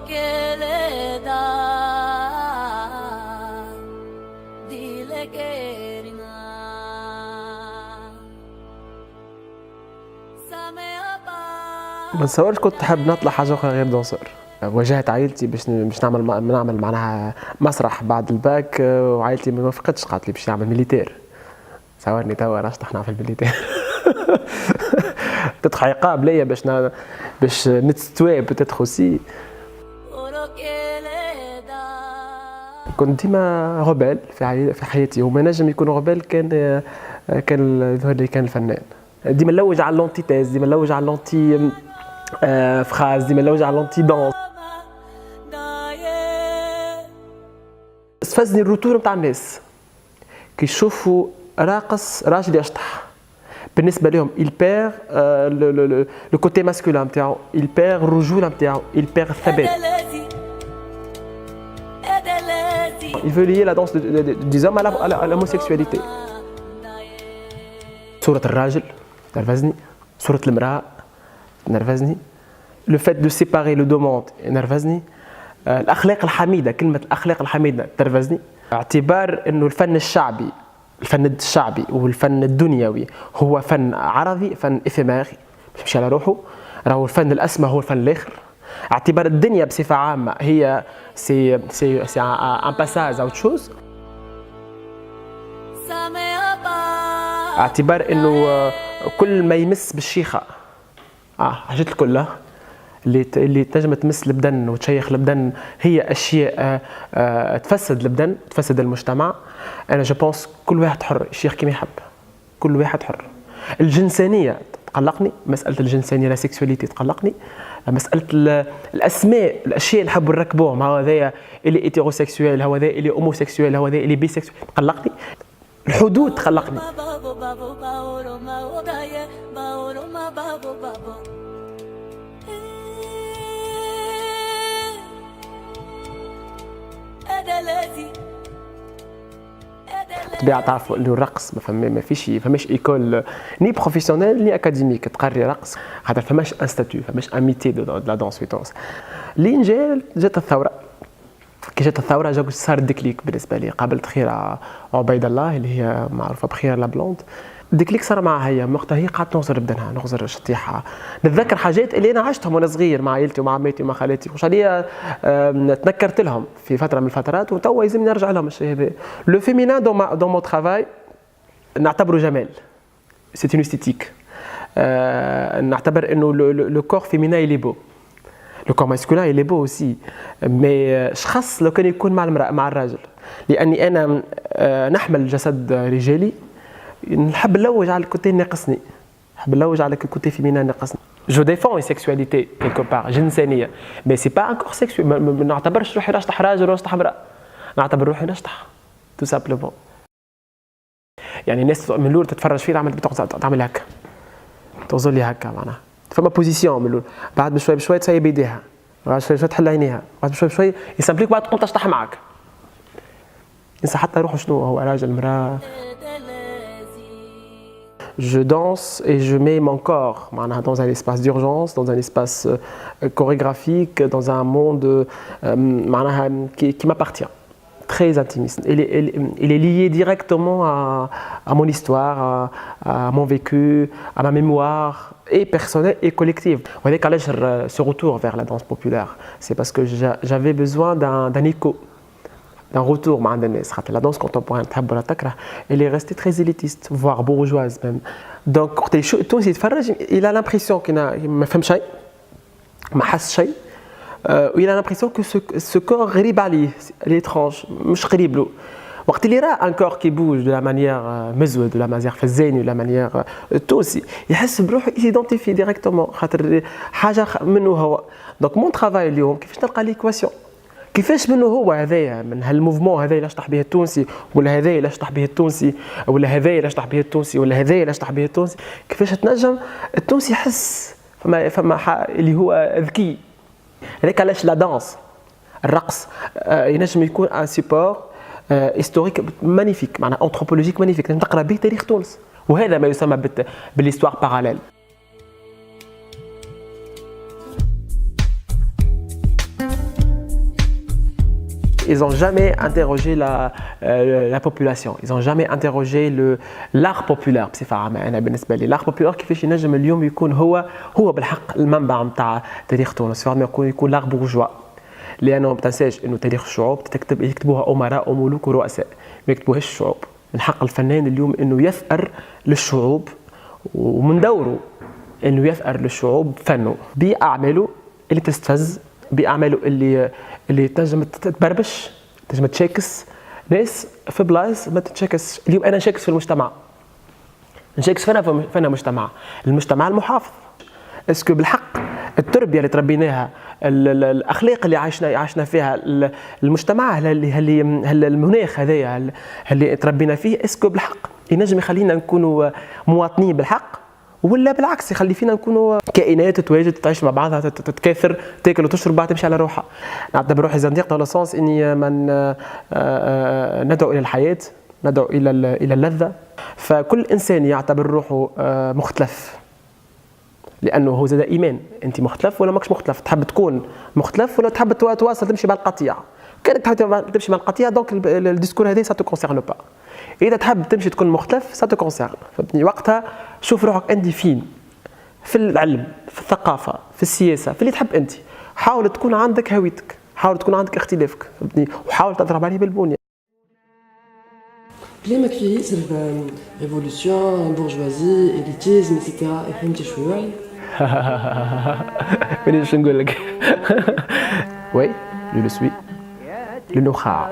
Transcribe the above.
ما نتصورش كنت حاب نطلع حاجه اخرى غير دانسور. واجهت عائلتي باش نعمل معناها مسرح بعد الباك، وعائلتي ما وافقتش، قالت لي باش نعمل ميليتير. تصورني توا نشطح في الميليتير. تدخل عقاب ليا باش نتستوي بتدخل اوسي. كنت ديما غبال في حياتي، وما نجم يكون غبال كان الفنان. ديما نلوج على اللونتيتيز، ديما نلوج على اللونتي فراز، ديما نلوج على اللونتي دانس. استفزني الروتور نتاع الناس كي يشوفوا راجل يشطح. بالنسبه لهم il perd le côté masculin نتاعو، il perd الرجوله نتاعو، il perd الثبات. Il veut lier la danse des hommes à l'homosexualité. صورة الراجل تنرفزني، صورة المرأة تنرفزني، le fait de séparer le demande ينرفزني، الأخلاق الحميدة، كلمة الأخلاق الحميدة تنرفزني. اعتبار إنه الفن الشعبي والفن الدنيوي هو فن عرضي، فن إفيمير مش على روحه، راهو الفن الأسمى هو الفن الآخر. اعتبار الدنيا بصفة عامة هي سي ان باساج اوت شوز. اعتبار انه كل ما يمس بالشيخة حاجات الكل اللي تنجم تمس البدن وتشيخ البدن هي اشياء تفسد البدن، تفسد المجتمع. انا جو بونس كل واحد حر يشيخ كيما يحب، كل واحد حر. الجنسانية تقلقني، مسألة الجنسانية لا سيكسواليتي تقلقني، مسألة الأسماء، الأشياء اللي حبوا نركبوهم، هذايا اللي ايتيروسيكسوال، هذا اللي هوموسيكسوال، هذا اللي بيسيكسوال تقلقني. الحدود تقلقني. طبيعة تعرفوا اللي الرقص ما فماش ايكول ني بروفيسيونيل ني اكاديميك تقري رقص، خاطر فماش ان ستاتيو، فماش ان ميتي دو لا دانس في تونس. لين جات الثورة، كي جات الثورة صار الديكليك بالنسبة لي. قابلت خيرة عبيد الله اللي هي معروفة بخير لا بلوند. الديكليك صار معها هي وقتها، هي قعدت نغزر بدنها، نغزر شطيحة، نتذكر حاجات اللي انا عشتهم وانا صغير مع عائلتي ومع عماتي ومع خالاتي، وش عليا تنكرت لهم في فترة من الفترات، وتوا يلزمني نرجع لهم الشيء هذا. لو فيمينان دون مون ترافاي نعتبره جمال، سي اون استيتيك. نعتبر انه لو كور فيمينان يلي بو، لو كور ماسكولين يلي بو اوسي، مي شخص لو كان يكون مع المرأة مع الراجل، لاني انا نحمل جسد رجالي، نحب نلوج على الكوتي ناقصني، نحب نلوج على الكوتي فيمينان ناقصني. جو ديفون اون سيكسواليتي كيلكو بار جنسانيه، مي سي با انكور سيكسوال. ما نعتبرش روحي نشطح راجل ونشطح امراه، نعتبر روحي نشطح تو سامبلومون. يعني الناس من الاول تتفرج فيه تعمل هكا، توصل لي هكا معناها، فما بوزيسيون من الاول، بعد بشوي بشوي تسيب يديها، بعد بشوي بشوي تحل عينيها، بعد بشوي بشوي يسامبليك، بعد تقوم تشطح معك. ينسى حتى روحه شنو هو راجل مراه. Je danse et je mets mon corps dans un espace d'urgence, dans un espace chorégraphique, dans un monde qui m'appartient, très intimiste. Il est lié directement à mon histoire, à mon vécu, à ma mémoire, et personnelle et collective. Vous voyez, quand ce retour vers la danse populaire, c'est parce que j'avais besoin d'un écho, d'un retour مع الناس. خاطر la danse contemporaine تحب ولا تكره elle est restée très élitiste voire bourgeoise même. Donc وقت اللي التونسي يتفرج il a l'impression qu'il ما فهم شيء، ما حس شيء، il a l'impression que ce corps غريب عليه، l'étrange مش قريب له. وقت اللي راه un corps qui bouge de la manière مزود de la manière فزاني de la manière تونسي، يحس بروحه يدونتيفي ديريكتومون خاطر حاجه منه هو. دونك مون ترافاي اليوم كيفاش نلقى ليكواسيون، كيفاش منه هو هذايا، من هالموفمون هذايا اللي يشطح به التونسي، ولا هذايا اللي يشطح به التونسي، ولا هذايا اللي يشطح به التونسي، ولا هذايا اللي يشطح به التونسي. كيفاش تنجم التونسي يحس فما اللي هو ذكي. هذاك علاش لا دانس الرقص ينجم يكون ان سيبور هيستوريك مانيفيك، معناها انثروبولوجيك مانيفيك، تقرا به تاريخ تونس، وهذا ما يسمى بالهيستوار باراليل. ils n'ont jamais interrogé la population, ils n'ont jamais interrogé l'art populaire بصفة عامة. أنا بالنسبة لي l'art populaire كيفاش ينجم اليوم يكون هو بالحق المنبع نتاع تاريخ تونس، يكون l'art bourgeois. لأنه ما تنساش إنه تاريخ الشعوب يكتبوها أمراء وملوك ورؤساء، ما يكتبوهاش الشعوب. من حق الفنان اليوم إنه يثأر للشعوب، ومن دوره إنه يثأر للشعوب فنه بأعماله اللي تستفز، بأعماله اللي تنجم تبربش، تنجم تشاكس ناس في بلايص ما تتشاكس. اليوم أنا نشاكس في المجتمع، نشاكس فينا المجتمع المحافظ. اسكو بالحق التربيه اللي تربيناها، الاخلاق اللي عشنا فيها، المجتمع المناخ هذايا اللي تربينا فيه، اسكو بالحق ينجم يخلينا نكونوا مواطنين بالحق، ولا بالعكس يخلي فينا نكونوا كائنات تتواجد تعيش مع بعضها، تتكاثر، تاكل وتشرب، بعد تمشي على روحها. نعتبر روحي زنديق dans le sens اني من ندعو الى الحياه، ندعو الى اللذه. فكل انسان يعتبر روحه مختلف، لانه هو زاد ايمان. انت مختلف ولا ماكش مختلف؟ تحب تكون مختلف ولا تحب تواصل تمشي مع القطيع؟ كانك تحب تمشي مع القطيع دونك الديسكور هذا سا تو كونسيرن با. اذا تحب تمشي تكون مختلف سا تو كونسيرن. فهمتني؟ وقتها شوف روحك انت فين، في العلم، في الثقافه، في السياسه، في اللي تحب انت. حاول تكون عندك هويتك، حاول تكون عندك اختلافك، فهمتني؟ وحاول تضرب عليه بالبنيه. كلامك فيه ياسر ريفولوسيون، بورجوازي، إليتيزم إتسيتيرا، فهمتي شوية؟ مانيش نقول لك. وي جو لو سوي لو نخاع.